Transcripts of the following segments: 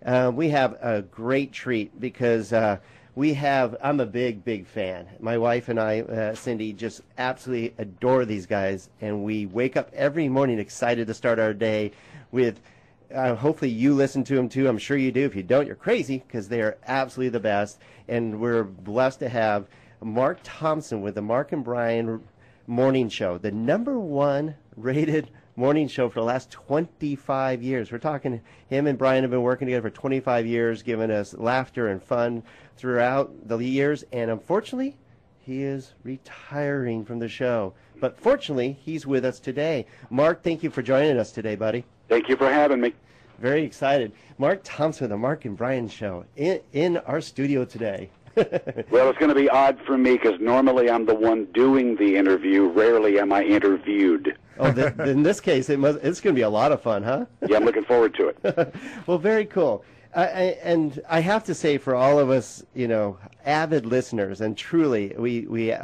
we have a great treat because I'm a big fan. My wife and I, Cindy, just absolutely adore these guys, and we wake up every morning excited to start our day with, hopefully you listen to them too. I'm sure you do. If you don't, you're crazy, because they are absolutely the best. And we're blessed to have Mark Thompson with the Mark and Brian Morning Show, the #1 rated morning show for the last 25 years. We're talking, him and Brian have been working together for 25 years, giving us laughter and fun throughout the years. And unfortunately, he is retiring from the show. But fortunately, he's with us today. Mark, thank you for joining us today, buddy. Thank you for having me. Very excited. Mark Thompson, the Mark and Brian Show, in our studio today. Well, it's going to be odd for me because normally I'm the one doing the interview. Rarely am I interviewed. Oh, in this case, it's going to be a lot of fun, huh? Yeah, I'm looking forward to it. Well, very cool. And I have to say, for all of us, avid listeners, and truly, we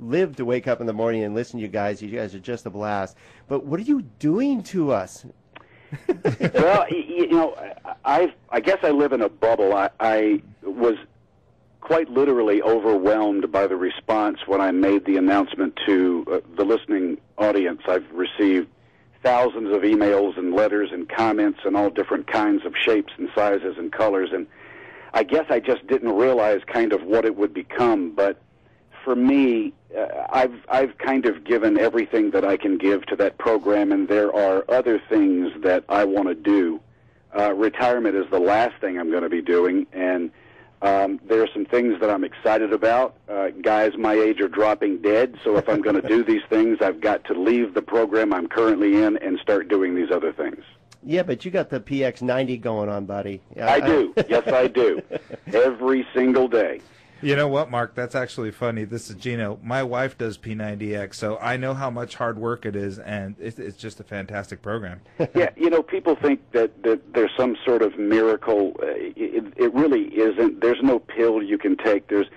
live to wake up in the morning and listen to you guys. You guys are just a blast. But what are you doing to us? Well, I guess I live in a bubble. I was quite literally overwhelmed by the response when I made the announcement to the listening audience. I've received thousands of emails and letters and comments in all different kinds of shapes and sizes and colors, and I guess I just didn't realize kind of what it would become. But for me, I've kind of given everything that I can give to that program, and there are other things that I want to do. Retirement is the last thing I'm going to be doing, and there are some things that I'm excited about. Guys my age are dropping dead, so if I'm going to do these things, I've got to leave the program I'm currently in and start doing these other things. Yeah, but you got the PX90 going on, buddy. I do. Yes, I do. Every single day. You know what, Mark? That's actually funny. This is Gino. My wife does P90X, so I know how much hard work it is, and it's just a fantastic program. Yeah, people think that there's some sort of miracle. It really isn't. There's no pill you can take. There's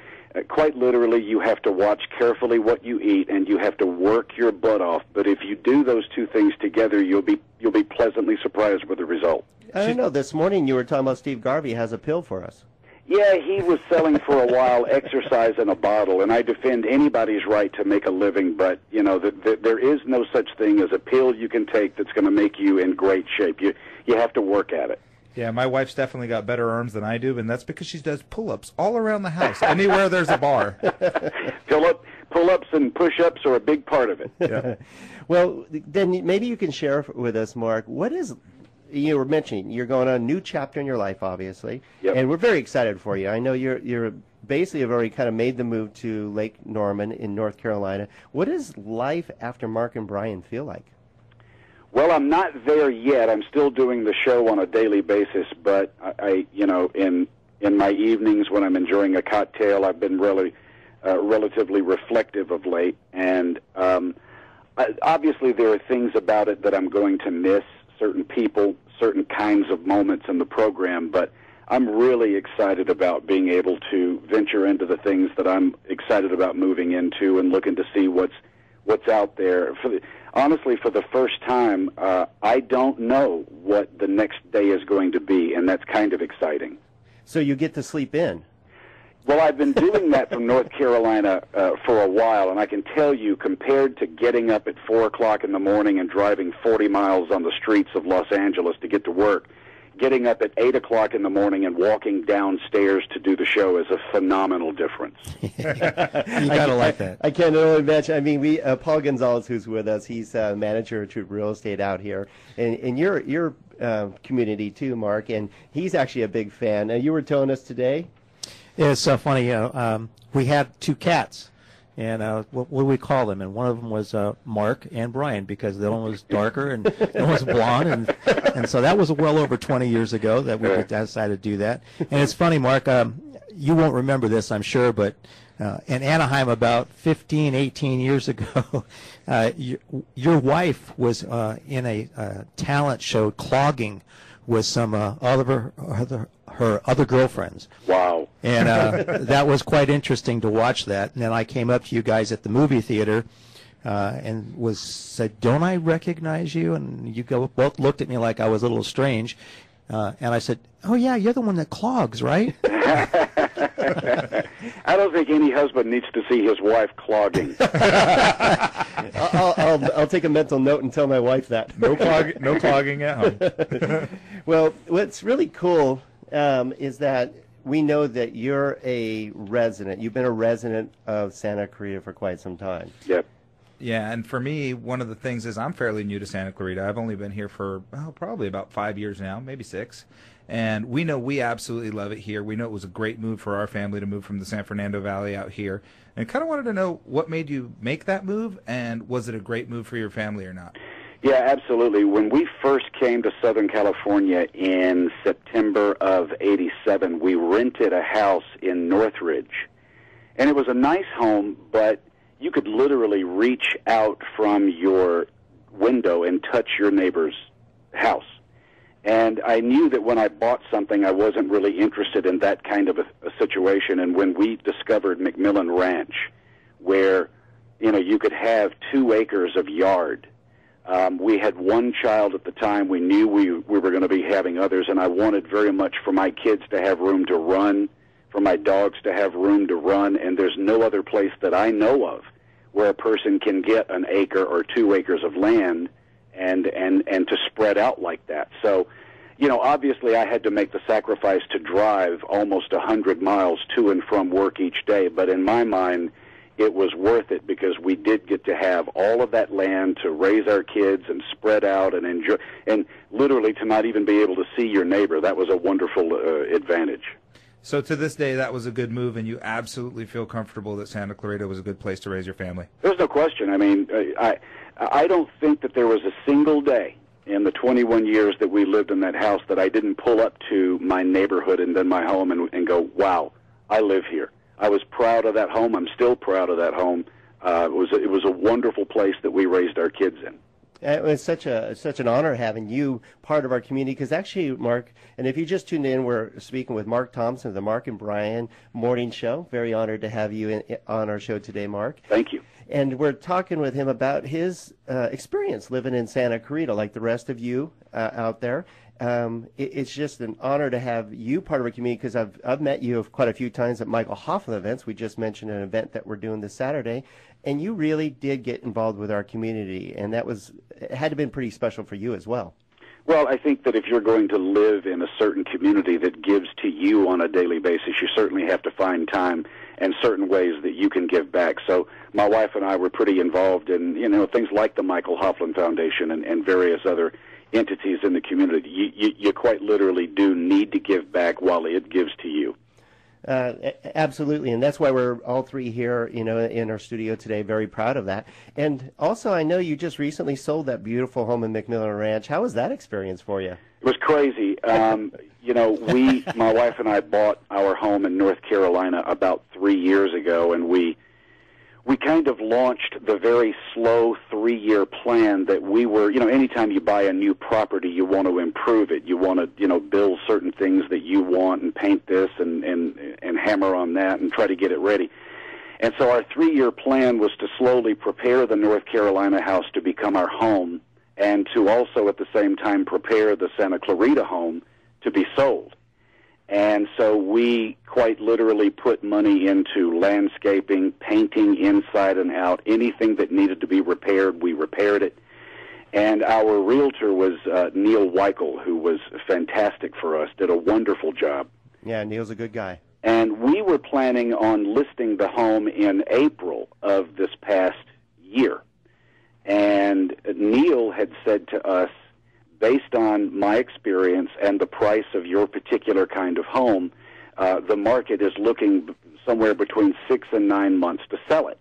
quite literally, you have to watch carefully what you eat, and you have to work your butt off. But if you do those two things together, you'll be pleasantly surprised with the result. I don't know. This morning you were talking about Steve Garvey has a pill for us. Yeah, he was selling for a while exercise in a bottle, and I defend anybody's right to make a living, but, there is no such thing as a pill you can take that's going to make you in great shape. You have to work at it. Yeah, my wife's definitely got better arms than I do, and that's because she does pull-ups all around the house, anywhere there's a bar. Pull-ups and push-ups are a big part of it. Yeah. Well, then maybe you can share with us, Mark, what is... You were mentioning you're going on a new chapter in your life, obviously, yep. And we're very excited for you. I know you're basically have already kind of made the move to Lake Norman in North Carolina. What does life after Mark and Brian feel like? Well, I'm not there yet. I'm still doing the show on a daily basis, but I in my evenings when I'm enjoying a cocktail, I've been really relatively reflective of late, and obviously there are things about it that I'm going to miss. Certain people, certain kinds of moments in the program, but I'm really excited about being able to venture into the things that I'm excited about moving into and looking to see what's out there. Honestly, for the first time, I don't know what the next day is going to be, and that's kind of exciting. So you get to sleep in? Well, I've been doing that from North Carolina for a while, and I can tell you, compared to getting up at 4 o'clock in the morning and driving 40 miles on the streets of Los Angeles to get to work, getting up at 8 o'clock in the morning and walking downstairs to do the show is a phenomenal difference. You gotta like that. I can't only imagine. I mean, Paul Gonzalez, who's with us, he's manager of Troop Real Estate out here, and your community too, Mark, and he's actually a big fan. You were telling us today. It's so funny. We had two cats, and what do we call them? And one of them was Mark and Brian, because the one was darker and the one was blonde, and so that was well over 20 years ago that we decided to do that. And it's funny, Mark. You won't remember this, I'm sure, but in Anaheim about 15, 18 years ago, your wife was in a talent show clogging with some her other girlfriends. Wow. And that was quite interesting to watch that. And then I came up to you guys at the movie theater and said, "Don't I recognize you?" And you both looked at me like I was a little strange. And I said, "Oh yeah, you're the one that clogs, right?" I don't think any husband needs to see his wife clogging. I'll take a mental note and tell my wife that. No clogging at home. Well, what's really cool is that we know that you're a resident. You've been a resident of Santa Clarita for quite some time. Yep. Yeah, and for me, one of the things is I'm fairly new to Santa Clarita. I've only been here for probably about 5 years now, maybe 6. And we know we absolutely love it here. We know it was a great move for our family to move from the San Fernando Valley out here. And kind of wanted to know what made you make that move, and was it a great move for your family or not? Yeah, absolutely. When we first came to Southern California in September of '87, we rented a house in Northridge. And it was a nice home, but you could literally reach out from your window and touch your neighbor's house. And I knew that when I bought something, I wasn't really interested in that kind of a situation. And when we discovered McMillan Ranch, where, you could have 2 acres of yard, we had one child at the time. We knew we were going to be having others, and I wanted very much for my kids to have room to run, for my dogs to have room to run, and there's no other place that I know of where a person can get an acre or 2 acres of land and to spread out like that. So, obviously I had to make the sacrifice to drive almost 100 miles to and from work each day, but in my mind, it was worth it because we did get to have all of that land to raise our kids and spread out and enjoy, and literally to not even be able to see your neighbor. That was a wonderful advantage. So to this day, that was a good move, and you absolutely feel comfortable that Santa Clarita was a good place to raise your family? There's no question. I mean, I don't think that there was a single day in the 21 years that we lived in that house that I didn't pull up to my neighborhood and then my home and go, wow, I live here. I was proud of that home. I'm still proud of that home. It was a wonderful place that we raised our kids in. It was such an honor having you part of our community, because actually, Mark, and if you just tuned in, we're speaking with Mark Thompson of the Mark and Brian Morning Show. Very honored to have you on our show today, Mark. Thank you. And we're talking with him about his experience living in Santa Clarita, like the rest of you out there. It's just an honor to have you part of our community, because I've met you quite a few times at Michael Hoffman events. We just mentioned an event that we're doing this Saturday, and you really did get involved with our community, and it had to have been pretty special for you as well. Well, I think that if you're going to live in a certain community that gives to you on a daily basis, you certainly have to find time and certain ways that you can give back. So my wife and I were pretty involved in, things like the Michael Hoffman Foundation and various other entities in the community. You quite literally do need to give back while it gives to you. Absolutely, and that's why we're all three here, in our studio today, very proud of that. And also, I know you just recently sold that beautiful home in McMillan Ranch. How was that experience for you? It was crazy. My wife and I bought our home in North Carolina about 3 years ago, and we kind of launched the very slow 3-year plan that we were, anytime you buy a new property, you want to improve it. You want to, build certain things that you want and paint this and hammer on that and try to get it ready. And so our 3-year plan was to slowly prepare the North Carolina house to become our home, and to also at the same time prepare the Santa Clarita home to be sold. And so we quite literally put money into landscaping, painting inside and out. Anything that needed to be repaired, we repaired it. And our realtor was Neil Weichel, who was fantastic for us, did a wonderful job. Yeah, Neil's a good guy. And we were planning on listing the home in April of this past year. And Neil had said to us, based on my experience and the price of your particular kind of home, the market is looking somewhere between 6 and 9 months to sell it.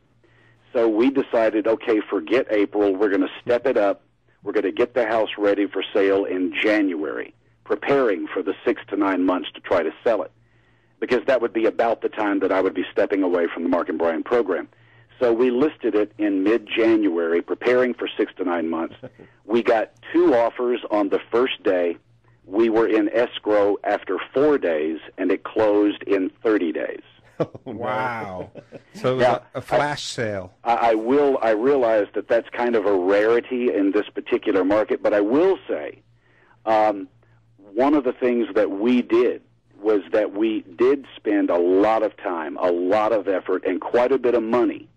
So we decided, okay, forget April. We're going to step it up. We're going to get the house ready for sale in January, preparing for the 6 to 9 months to try to sell it, because that would be about the time that I would be stepping away from the Mark and Brian program. So we listed it in mid-January, preparing for 6 to 9 months. We got 2 offers on the first day. We were in escrow after 4 days, and it closed in 30 days. Wow. So it was a flash sale. I realize that that's kind of a rarity in this particular market, but I will say one of the things that we did was that we did spend a lot of time, a lot of effort, and quite a bit of money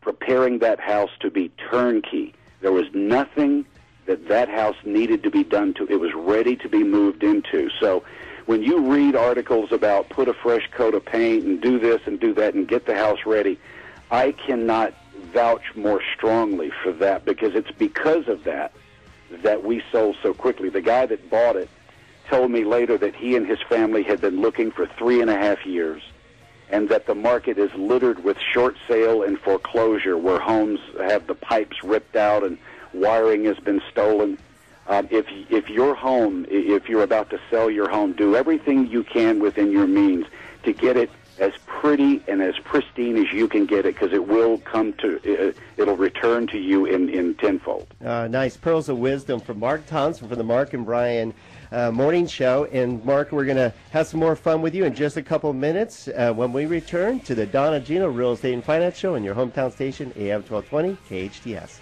preparing that house to be turnkey. There was nothing that house needed to be done to. It was ready to be moved into. So when you read articles about put a fresh coat of paint and do this and do that and get the house ready, I cannot vouch more strongly for that, because it's because of that we sold so quickly. The guy that bought it told me later that he and his family had been looking for 3.5 years, and that the market is littered with short sale and foreclosure where homes have the pipes ripped out and wiring has been stolen. If your home, if you're about to sell your home, do everything you can within your means to get it as pretty and as pristine as you can get it, because it will come to, it'll return to you in tenfold. Nice pearls of wisdom from Mark Thompson for the Mark and Brian morning show. And Mark, we're going to have some more fun with you in just a couple of minutes when we return to the Don and Gino Real Estate and Finance Show on your hometown station, AM 1220 KHTS.